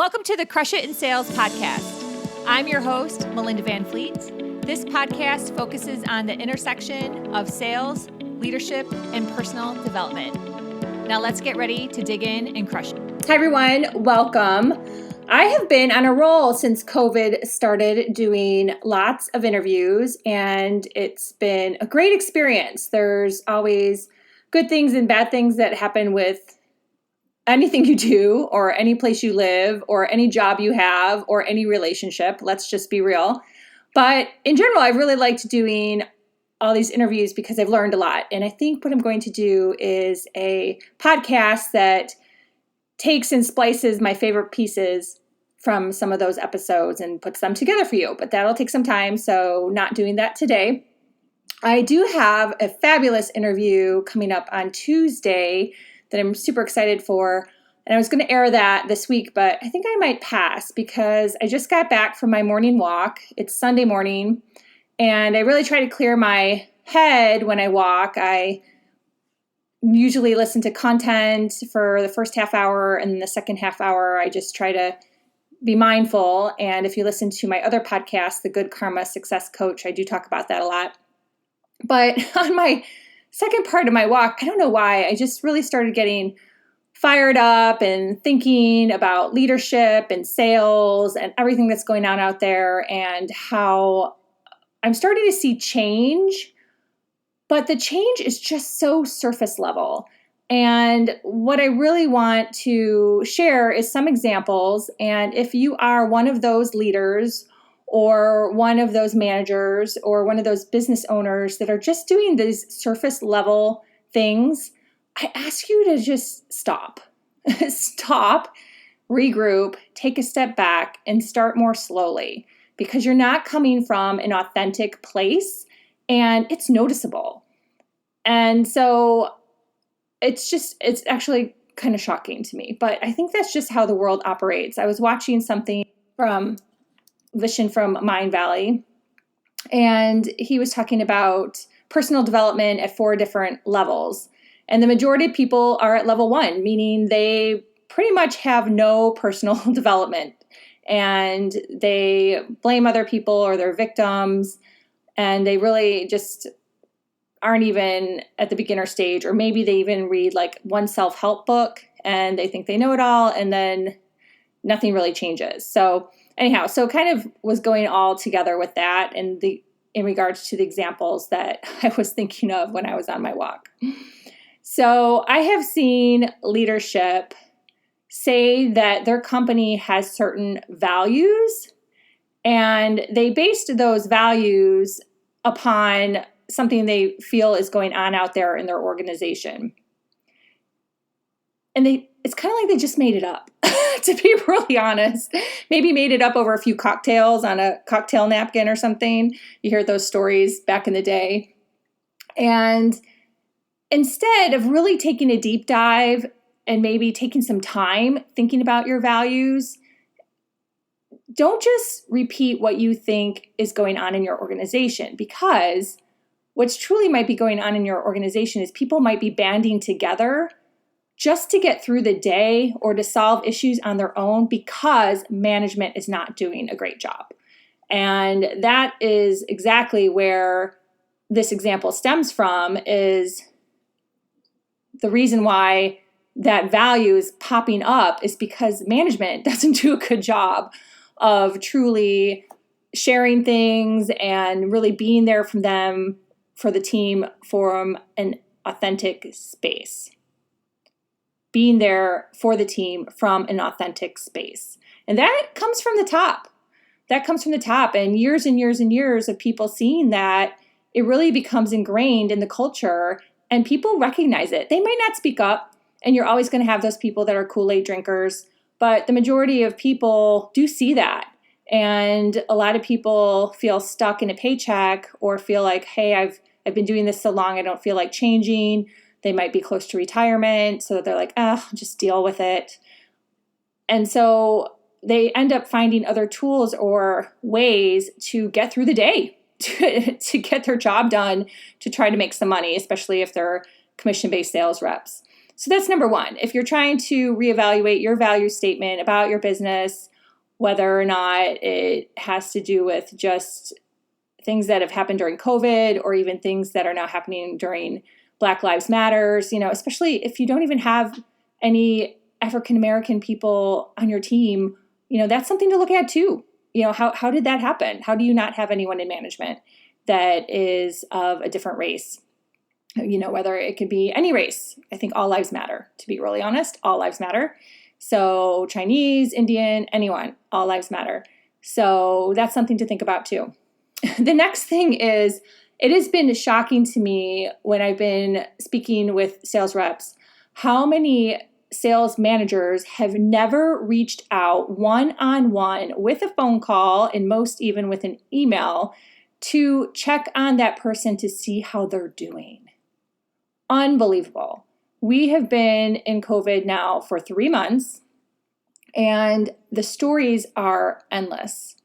Welcome to the Crush It in Sales podcast. I'm your host, Melinda Van Fleet. This podcast focuses on the intersection of sales, leadership, and personal development. Now let's get ready to dig in and crush it. Hi everyone, welcome. I have been on a roll since COVID started doing lots of interviews, and it's been a great experience. There's always good things and bad things that happen with anything you do or any place you live or any job you have or any relationship. Let's just be real. But in general, I've really liked doing all these interviews because I've learned a lot. And I think what I'm going to do is a podcast that takes and splices my favorite pieces from some of those episodes and puts them together for you. But that'll take some time, so not doing that today. I do have a fabulous interview coming up on Tuesday that I'm super excited for. And I was going to air that this week, but I think I might pass because I just got back from my morning walk. It's Sunday morning, and I really try to clear my head when I walk. I usually listen to content for the first half hour, and the second half hour, I just try to be mindful. And if you listen to my other podcast, The Good Karma Success Coach, I do talk about that a lot. But on my second part of my walk, I don't know why, I just really started getting fired up and thinking about leadership and sales and everything that's going on out there and how I'm starting to see change, but the change is just so surface level. And what I really want to share is some examples. And if you are one of those leaders or one of those managers or one of those business owners that are just doing these surface level things, I ask you to just stop. Stop, regroup, take a step back, and start more slowly because you're not coming from an authentic place and it's noticeable. And so it's actually kind of shocking to me, but I think that's just how the world operates. I was watching something from Vishen from Mind Valley, and he was talking about personal development at 4 different levels. And the majority of people are at level 1, meaning they pretty much have no personal development and they blame other people or they're victims, and they really just aren't even at the beginner stage, or maybe they even read like one self-help book and they think they know it all, and then nothing really changes. So anyhow, so kind of was going all together with that and in regards to the examples that I was thinking of when I was on my walk. So I have seen leadership say that their company has certain values, and they based those values upon something they feel is going on out there in their organization. And it's kind of like they just made it up, to be really honest. Maybe made it up over a few cocktails on a cocktail napkin or something. You hear those stories back in the day. And instead of really taking a deep dive and maybe taking some time thinking about your values, don't just repeat what you think is going on in your organization, because what's truly might be going on in your organization is people might be banding together just to get through the day or to solve issues on their own because management is not doing a great job. And that is exactly where this example stems from, is the reason why that value is popping up is because management doesn't do a good job of truly sharing things and really being there for them, for the team, from an authentic space. Being there for the team from an authentic space. And that comes from the top. That comes from the top. And years and years and years of people seeing that, it really becomes ingrained in the culture and people recognize it. They might not speak up, and you're always going to have those people that are Kool-Aid drinkers, but the majority of people do see that. And a lot of people feel stuck in a paycheck or feel like, hey, I've been doing this so long, I don't feel like changing. They might be close to retirement, so they're like, just deal with it. And so they end up finding other tools or ways to get through the day, to get their job done, to try to make some money, especially if they're commission-based sales reps. So that's number one. If you're trying to reevaluate your value statement about your business, whether or not it has to do with just things that have happened during COVID or even things that are now happening during Black Lives Matters, especially if you don't even have any African American people on your team, that's something to look at too. How did that happen? How do you not have anyone in management that is of a different race? Whether it could be any race. I think all lives matter, to be really honest. All lives matter. So Chinese, Indian, anyone, all lives matter. So that's something to think about too. The next thing is, it has been shocking to me when I've been speaking with sales reps, how many sales managers have never reached out one-on-one with a phone call, and most even with an email, to check on that person to see how they're doing. Unbelievable. We have been in COVID now for 3 months, and the stories are endless.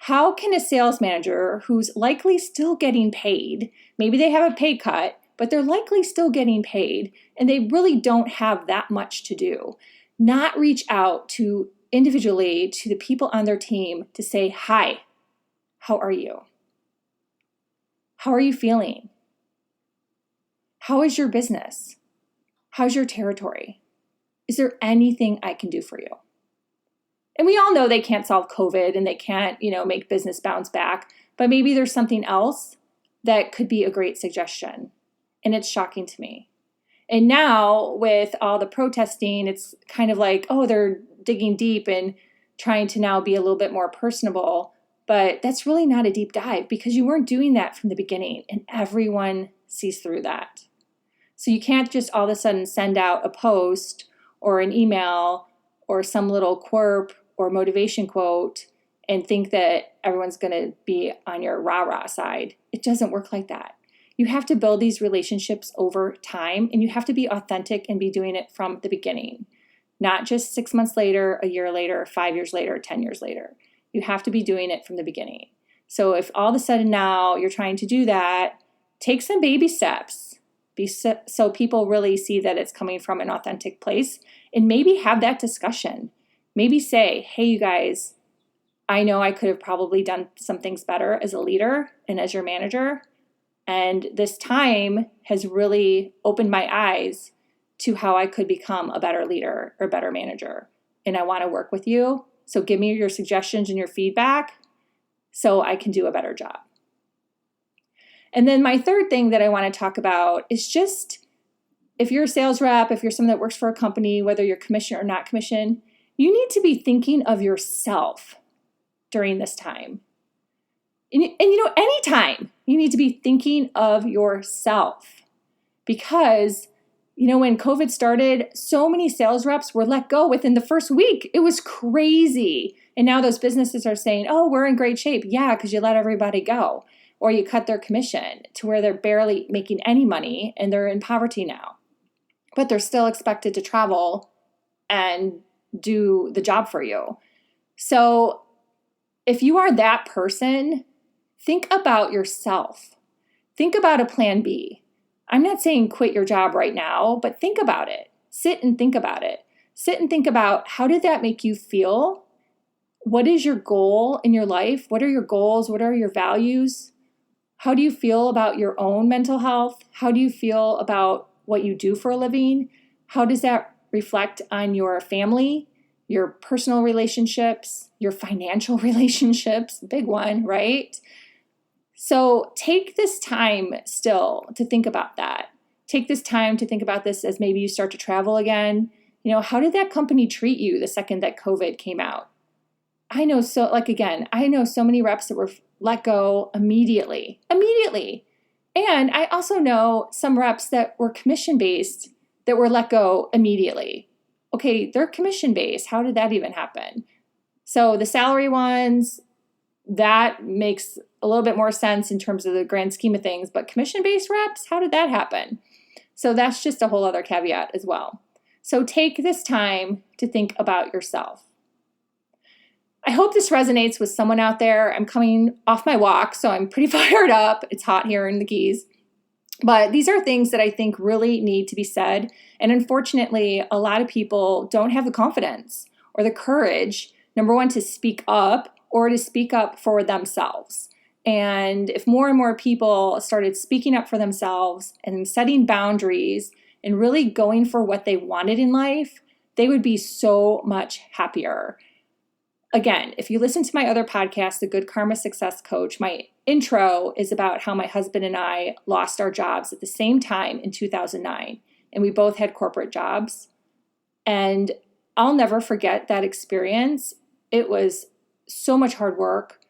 How can a sales manager who's likely still getting paid, maybe they have a pay cut, but they're likely still getting paid, and they really don't have that much to do, not reach out to individually to the people on their team to say, hi, how are you? How are you feeling? How is your business? How's your territory? Is there anything I can do for you? And we all know they can't solve COVID and they can't, make business bounce back, but maybe there's something else that could be a great suggestion. And it's shocking to me. And now with all the protesting, it's kind of like, oh, they're digging deep and trying to now be a little bit more personable. But that's really not a deep dive because you weren't doing that from the beginning, and everyone sees through that. So you can't just all of a sudden send out a post or an email or some little quirk or motivation quote and think that everyone's going to be on your rah-rah side. It doesn't work like that. You have to build these relationships over time, and you have to be authentic and be doing it from the beginning, not just 6 months later, a year later, 5 years later, 10 years later. You have to be doing it from the beginning. So if all of a sudden now you're trying to do that, take some baby steps. So people really see that it's coming from an authentic place, and maybe have that discussion. Maybe say, hey, you guys, I know I could have probably done some things better as a leader and as your manager. And this time has really opened my eyes to how I could become a better leader or better manager. And I want to work with you. So give me your suggestions and your feedback so I can do a better job. And then my third thing that I want to talk about is just, if you're a sales rep, if you're someone that works for a company, whether you're commissioned or not commissioned, you need to be thinking of yourself during this time. And anytime you need to be thinking of yourself, because, when COVID started, so many sales reps were let go within the first week. It was crazy. And now those businesses are saying, oh, we're in great shape. Yeah, because you let everybody go. Or you cut their commission to where they're barely making any money and they're in poverty now. But they're still expected to travel and do the job for you. So if you are that person, think about yourself. Think about a plan B. I'm not saying quit your job right now, but think about it. Sit and think about it. Sit and think about, how did that make you feel? What is your goal in your life? What are your goals? What are your values? How do you feel about your own mental health? How do you feel about what you do for a living? How does that reflect on your family, your personal relationships, your financial relationships? Big one, right? So take this time still to think about that. Take this time to think about this as maybe you start to travel again. How did that company treat you the second that COVID came out? I know so many reps that were let go immediately. And I also know some reps that were commission-based that were let go immediately. Okay, they're commission-based. How did that even happen? So the salary ones, that makes a little bit more sense in terms of the grand scheme of things. But commission-based reps, how did that happen? So that's just a whole other caveat as well. So take this time to think about yourself. I hope this resonates with someone out there. I'm coming off my walk, so I'm pretty fired up. It's hot here in the Keys. But these are things that I think really need to be said. And unfortunately, a lot of people don't have the confidence or the courage, number one, to speak up or to speak up for themselves. And if more and more people started speaking up for themselves and setting boundaries and really going for what they wanted in life, they would be so much happier. Again, if you listen to my other podcast, The Good Karma Success Coach, my intro is about how my husband and I lost our jobs at the same time in 2009, and we both had corporate jobs. And I'll never forget that experience. It was so much hard work,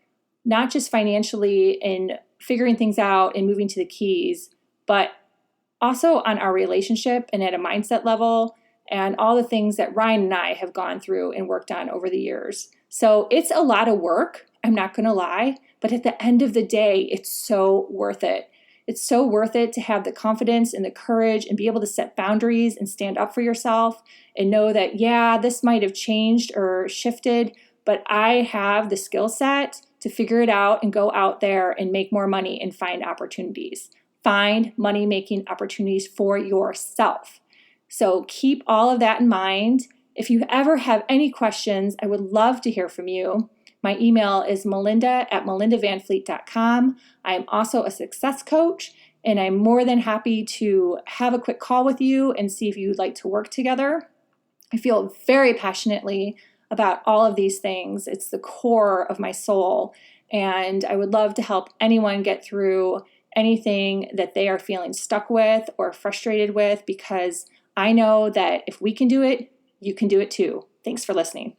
not just financially in figuring things out and moving to the Keys, but also on our relationship and at a mindset level and all the things that Ryan and I have gone through and worked on over the years. So it's a lot of work, I'm not going to lie, but at the end of the day, it's so worth it. It's so worth it to have the confidence and the courage and be able to set boundaries and stand up for yourself and know that, yeah, this might have changed or shifted, but I have the skill set to figure it out and go out there and make more money and find opportunities. Find money-making opportunities for yourself. So keep all of that in mind. If you ever have any questions, I would love to hear from you. My email is melinda@melindavanfleet.com. I am also a success coach, and I'm more than happy to have a quick call with you and see if you'd like to work together. I feel very passionately about all of these things. It's the core of my soul, and I would love to help anyone get through anything that they are feeling stuck with or frustrated with, because I know that if we can do it, you can do it too. Thanks for listening.